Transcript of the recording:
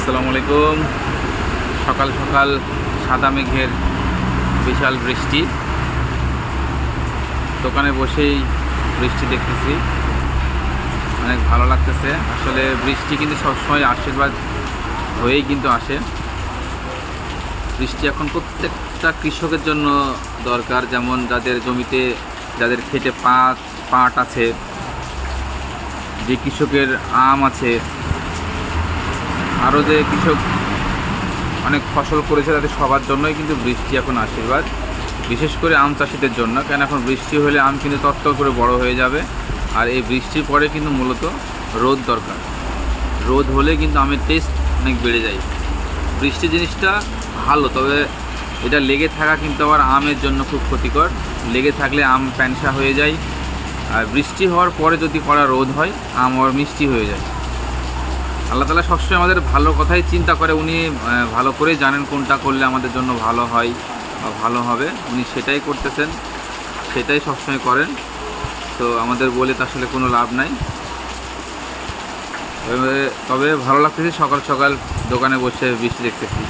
আসসালামু আলাইকুম। সকাল সকাল সাদা মেঘের বিশাল বৃষ্টি, দোকানে বসেই বৃষ্টি দেখতেছি, অনেক ভালো লাগতেছে। আসলে বৃষ্টি কিন্তু সবসময় আশীর্বাদ হয়েই কিন্তু আসে। বৃষ্টি এখন প্রত্যেকটা কৃষকের জন্য দরকার, যেমন যাদের জমিতে, যাদের খেতে পাট আছে, যে কৃষকের আম আছে, আরও যে কৃষক অনেক ফসল করেছে, তাদের সবার জন্যই কিন্তু বৃষ্টি এখন আশীর্বাদ। বিশেষ করে আম চাষিদের জন্য, কেন এখন বৃষ্টি হলে আম কিন্তু তত্তর করে বড় হয়ে যাবে। আর এই বৃষ্টির পরে কিন্তু মূলত রোদ দরকার। রোদ হলে কিন্তু আমের টেস্ট অনেক বেড়ে যায়। বৃষ্টি জিনিসটা ভালো, তবে এটা লেগে থাকা কিন্তু আবার আমের জন্য খুব ক্ষতিকর। লেগে থাকলে আম প্যানসা হয়ে যায়, আর বৃষ্টি হওয়ার পরে যদি কড়া রোদ হয়, আম আবার মিষ্টি হয়ে যায়। আল্লাহ তাআলা সবসময় আমাদের ভালো কথাই চিন্তা করে। উনি ভালো করেই জানেন কোনটা করলে আমাদের জন্য ভালো হয় বা ভালো হবে। উনি সেটাই করতেছেন, সেটাই সবসময় করেন। তো আমাদের বলে তো আসলে কোনো লাভ নাই। তবে ভালো লাগতেছে সকাল সকাল দোকানে বসে বৃষ্টি দেখতেছি।